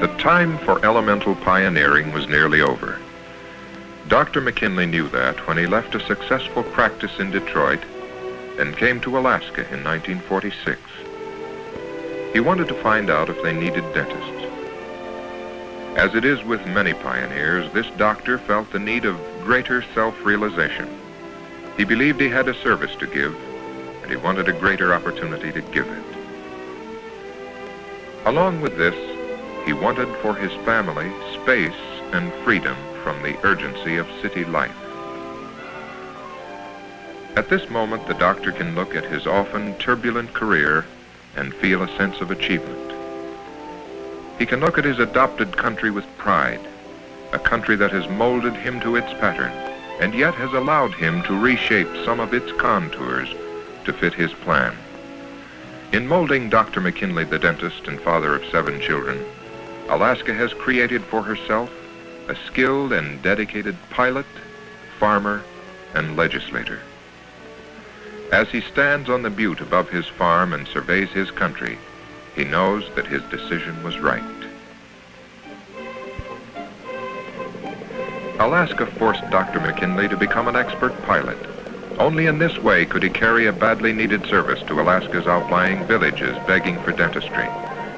The time for elemental pioneering was nearly over. Dr. McKinley knew that when he left a successful practice in Detroit and came to Alaska in 1946. He wanted to find out if they needed dentists. As it is with many pioneers, this doctor felt the need of greater self-realization. He believed he had a service to give, and he wanted a greater opportunity to give it. Along with this, he wanted for his family space and freedom from the urgency of city life. At this moment, the doctor can look at his often turbulent career and feel a sense of achievement. He can look at his adopted country with pride, a country that has molded him to its pattern and yet has allowed him to reshape some of its contours to fit his plan. In molding Dr. McKinley, the dentist and father of 7 children, Alaska has created for herself a skilled and dedicated pilot, farmer, and legislator. As he stands on the butte above his farm and surveys his country, he knows that his decision was right. Alaska forced Dr. McKinley to become an expert pilot. Only in this way could he carry a badly needed service to Alaska's outlying villages begging for dentistry.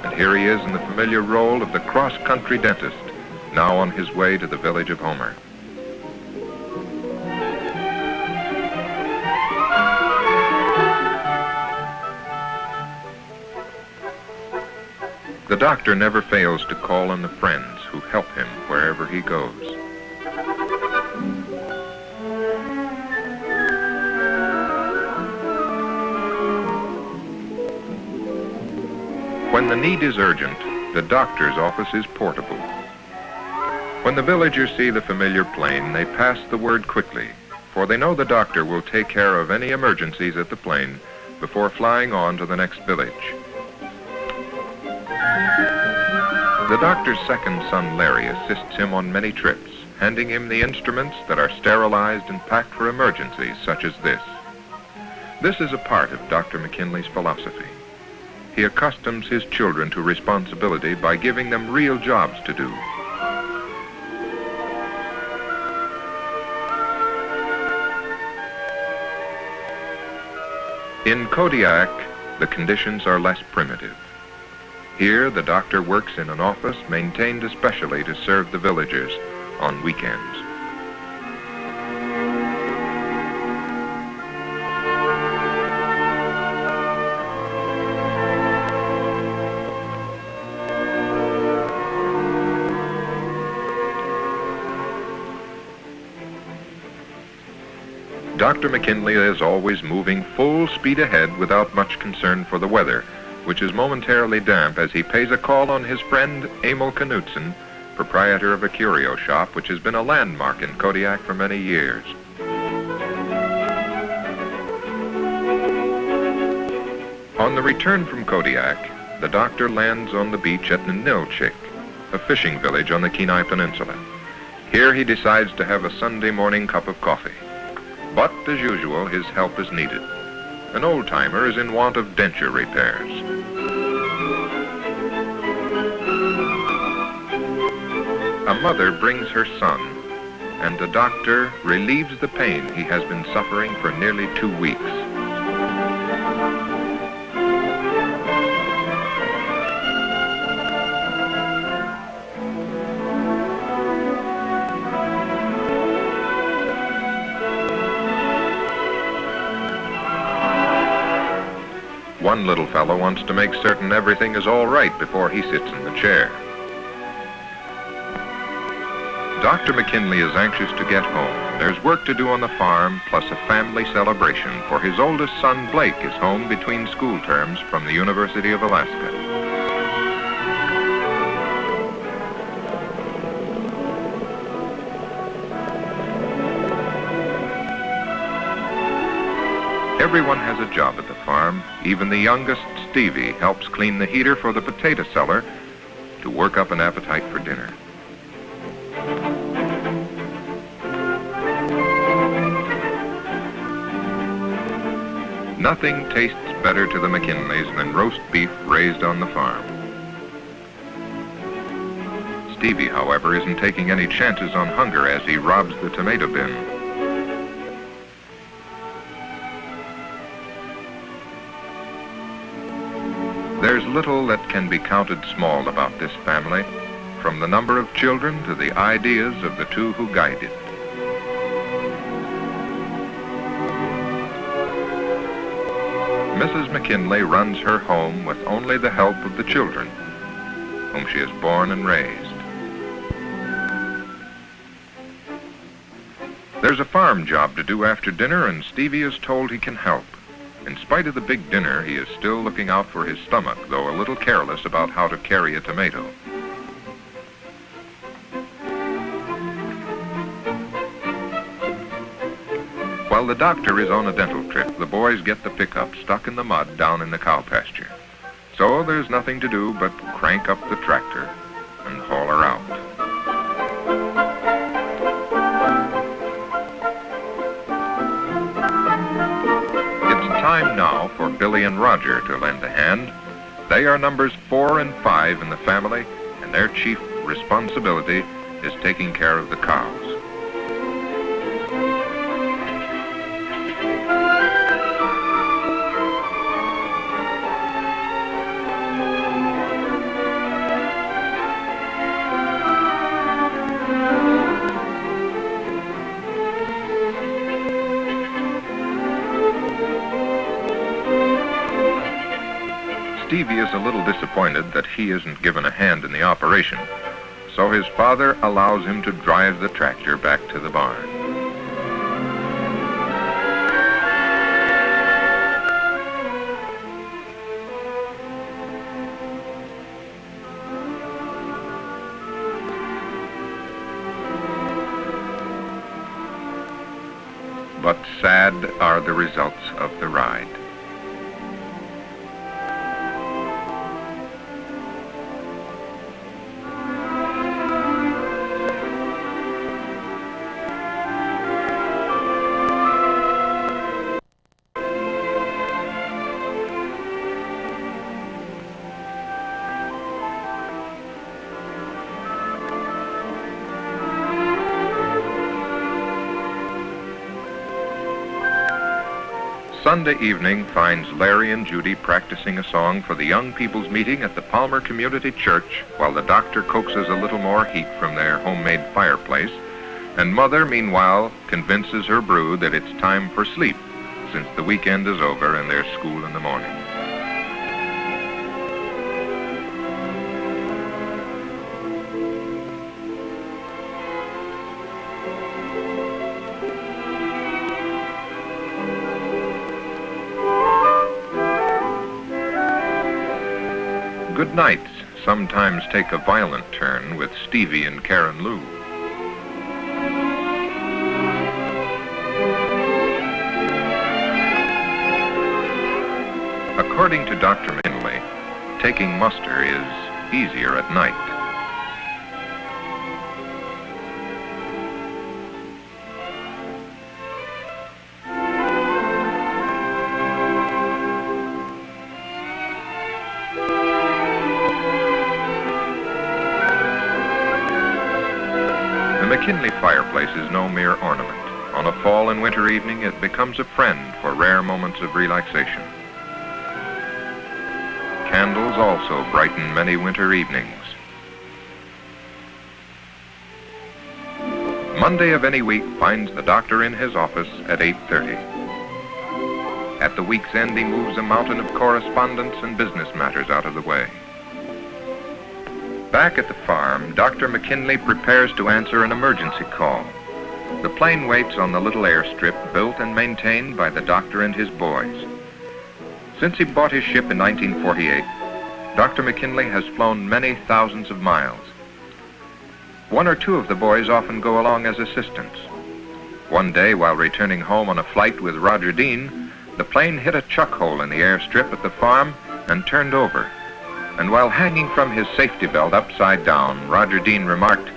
And here he is in the familiar role of the cross-country dentist, now on his way to the village of Homer. The doctor never fails to call on the friends who help him wherever he goes. When the need is urgent, the doctor's office is portable. When the villagers see the familiar plane, they pass the word quickly, for they know the doctor will take care of any emergencies at the plane before flying on to the next village. The doctor's second son, Larry, assists him on many trips, handing him the instruments that are sterilized and packed for emergencies such as this. This is a part of Dr. McKinley's philosophy. He accustoms his children to responsibility by giving them real jobs to do. In Kodiak, the conditions are less primitive. Here, the doctor works in an office maintained especially to serve the villagers on weekends. Dr. McKinley is always moving full speed ahead without much concern for the weather, which is momentarily damp as he pays a call on his friend Emil Knudsen, proprietor of a curio shop which has been a landmark in Kodiak for many years. On the return from Kodiak, the doctor lands on the beach at Ninilchik, a fishing village on the Kenai Peninsula. Here he decides to have a Sunday morning cup of coffee. But, as usual, his help is needed. An old-timer is in want of denture repairs. A mother brings her son, and the doctor relieves the pain he has been suffering for nearly 2 weeks. One little fellow wants to make certain everything is all right before he sits in the chair. Dr. McKinley is anxious to get home. There's work to do on the farm, plus a family celebration, for his oldest son, Blake, is home between school terms from the University of Alaska. Everyone has a job at the farm. Even the youngest, Stevie, helps clean the heater for the potato cellar to work up an appetite for dinner. Nothing tastes better to the McKinleys than roast beef raised on the farm. Stevie, however, isn't taking any chances on hunger as he robs the tomato bin. There's little that can be counted small about this family, from the number of children to the ideas of the two who guide it. Mrs. McKinley runs her home with only the help of the children, whom she has born and raised. There's a farm job to do after dinner, and Stevie is told he can help. In spite of the big dinner, he is still looking out for his stomach, though a little careless about how to carry a tomato. While the doctor is on a dental trip, the boys get the pickup stuck in the mud down in the cow pasture. So there's nothing to do but crank up the tractor and haul her out. It's time now for Billy and Roger to lend a hand. They are numbers 4 and 5 in the family, and their chief responsibility is taking care of the cows. Stevie is a little disappointed that he isn't given a hand in the operation, so his father allows him to drive the tractor back to the barn. But sad are the results of the ride. Sunday evening finds Larry and Judy practicing a song for the young people's meeting at the Palmer Community Church, while the doctor coaxes a little more heat from their homemade fireplace, and Mother, meanwhile, convinces her brood that it's time for sleep, since the weekend is over and there's school in the morning. Good nights sometimes take a violent turn with Stevie and Karen Lou. According to Dr. McKinley, taking muster is easier at night. The McKinley fireplace is no mere ornament. On a fall and winter evening, it becomes a friend for rare moments of relaxation. Candles also brighten many winter evenings. Monday of any week finds the doctor in his office at 8:30. At the week's end, he moves a mountain of correspondence and business matters out of the way. Back at the farm, Dr. McKinley prepares to answer an emergency call. The plane waits on the little airstrip built and maintained by the doctor and his boys. Since he bought his ship in 1948, Dr. McKinley has flown many thousands of miles. One or two of the boys often go along as assistants. One day, while returning home on a flight with Roger Dean, the plane hit a chuck hole in the airstrip at the farm and turned over. And while hanging from his safety belt upside down, Roger Dean remarked,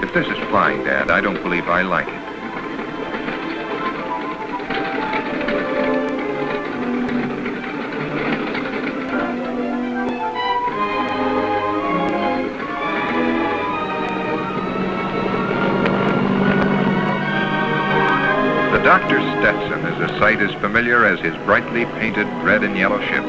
"If this is flying, Dad, I don't believe I like it." doctor's Stetson is a sight as familiar as his brightly painted red and yellow ship.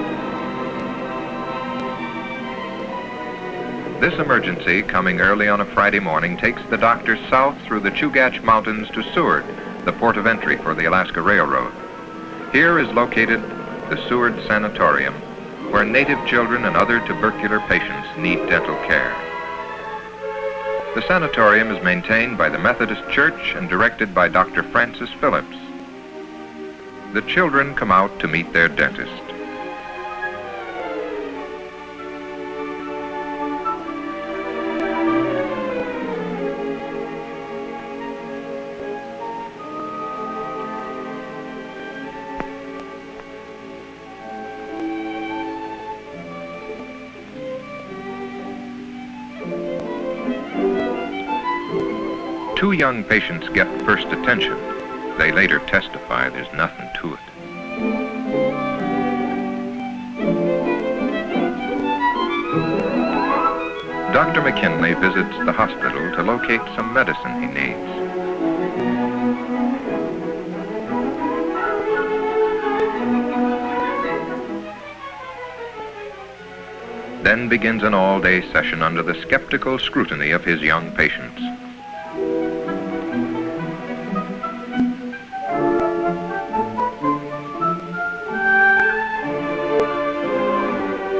This emergency, coming early on a Friday morning, takes the doctor south through the Chugach Mountains to Seward, the port of entry for the Alaska Railroad. Here is located the Seward Sanatorium, where native children and other tubercular patients need dental care. The sanatorium is maintained by the Methodist Church and directed by Dr. Francis Phillips. The children come out to meet their dentist. Two young patients get first attention. They later testify there's nothing to it. Dr. McKinley visits the hospital to locate some medicine he needs. Then begins an all-day session under the skeptical scrutiny of his young patients.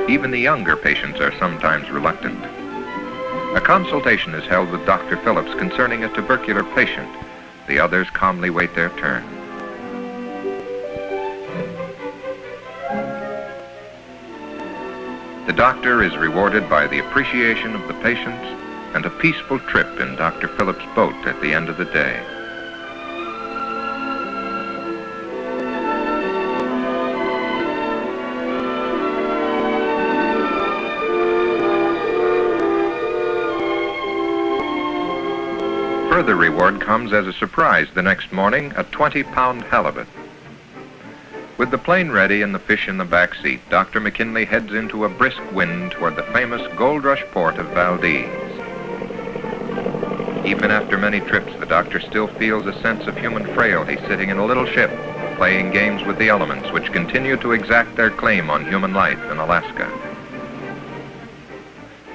Even the younger patients are sometimes reluctant. A consultation is held with Dr. Phillips concerning a tubercular patient. The others calmly wait their turn. The doctor is rewarded by the appreciation of the patients and a peaceful trip in Dr. Phillips' boat at the end of the day. Further reward comes as a surprise the next morning, a 20-pound halibut. With the plane ready and the fish in the back seat, Dr. McKinley heads into a brisk wind toward the famous gold rush port of Valdez. Even after many trips, the doctor still feels a sense of human frailty sitting in a little ship, playing games with the elements which continue to exact their claim on human life in Alaska.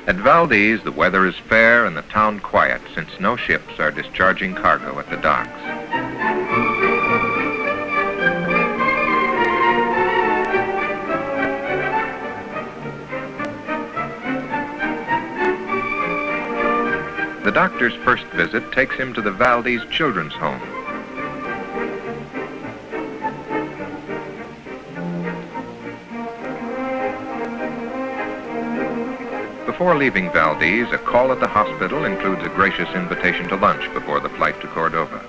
At Valdez, the weather is fair and the town quiet, since no ships are discharging cargo at the docks. The doctor's first visit takes him to the Valdez Children's Home. Before leaving Valdez, a call at the hospital includes a gracious invitation to lunch before the flight to Cordova.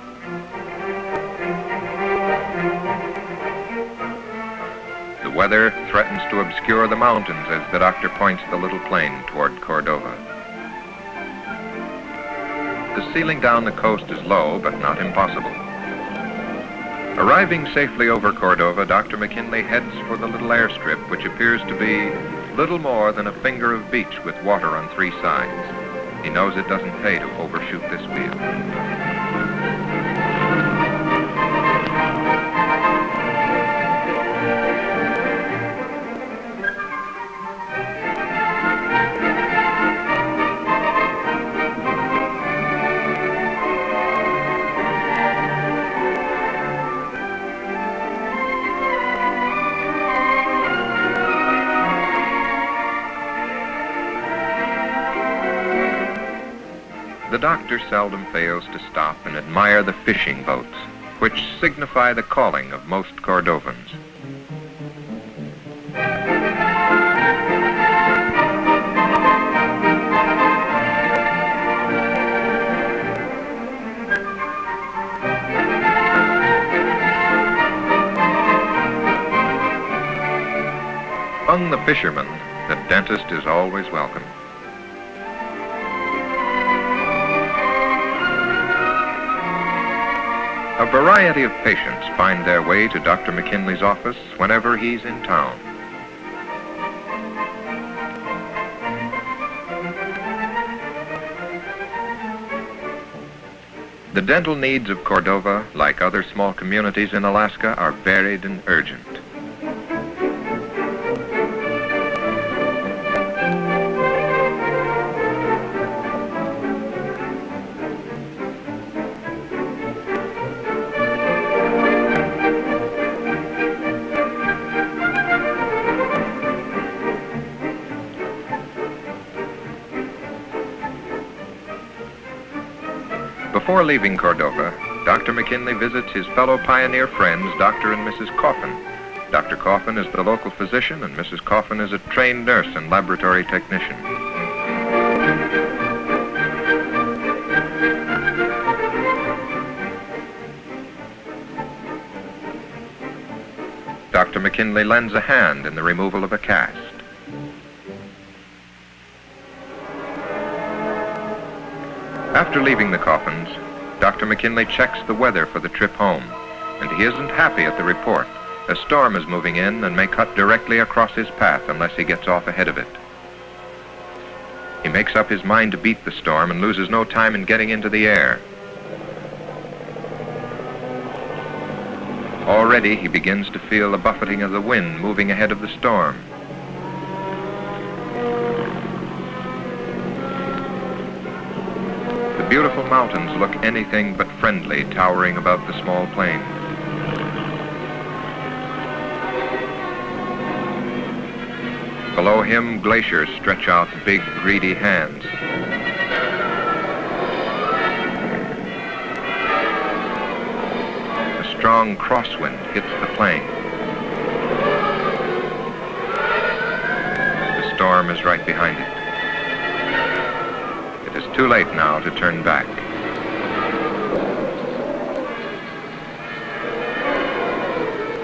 The weather threatens to obscure the mountains as the doctor points the little plane toward Cordova. The ceiling down the coast is low, but not impossible. Arriving safely over Cordova, Dr. McKinley heads for the little airstrip, which appears to be little more than a finger of beach with water on three sides. He knows it doesn't pay to overshoot this field. The doctor seldom fails to stop and admire the fishing boats, which signify the calling of most Cordovans. Among the fishermen, the dentist is always welcome. A variety of patients find their way to Dr. McKinley's office whenever he's in town. The dental needs of Cordova, like other small communities in Alaska, are varied and urgent. Before leaving Cordova, Dr. McKinley visits his fellow pioneer friends, Dr. and Mrs. Coffin. Dr. Coffin is the local physician, and Mrs. Coffin is a trained nurse and laboratory technician. Dr. McKinley lends a hand in the removal of a cast. After leaving the Coffins, Dr. McKinley checks the weather for the trip home, and he isn't happy at the report. A storm is moving in and may cut directly across his path unless he gets off ahead of it. He makes up his mind to beat the storm and loses no time in getting into the air. Already he begins to feel the buffeting of the wind moving ahead of the storm. The beautiful mountains look anything but friendly, towering above the small plain. Below him, glaciers stretch out big, greedy hands. A strong crosswind hits the plain. The storm is right behind it. It is too late now to turn back.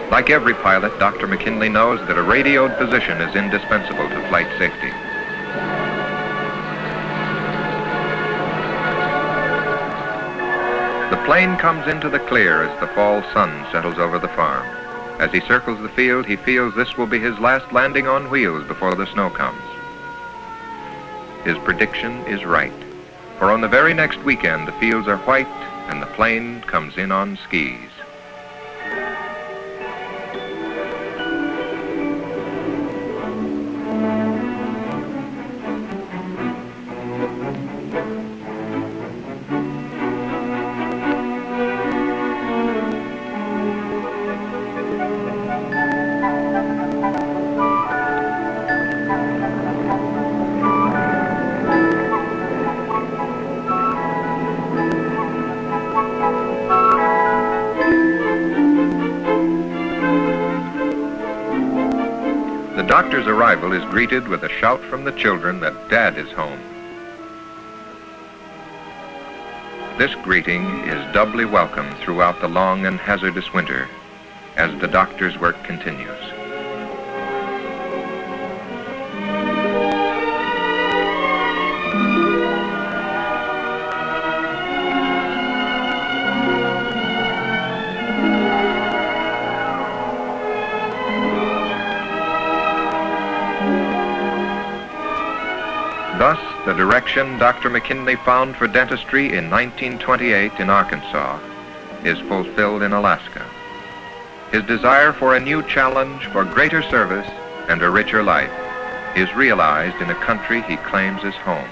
Like every pilot, Dr. McKinley knows that a radioed position is indispensable to flight safety. The plane comes into the clear as the fall sun settles over the farm. As he circles the field, he feels this will be his last landing on wheels before the snow comes. His prediction is right, for on the very next weekend, the fields are white and the plane comes in on skis. The doctor's arrival is greeted with a shout from the children that Dad is home. This greeting is doubly welcome throughout the long and hazardous winter as the doctor's work continues. Thus, the direction Dr. McKinley found for dentistry in 1928 in Arkansas is fulfilled in Alaska. His desire for a new challenge, for greater service and a richer life is realized in a country he claims as home.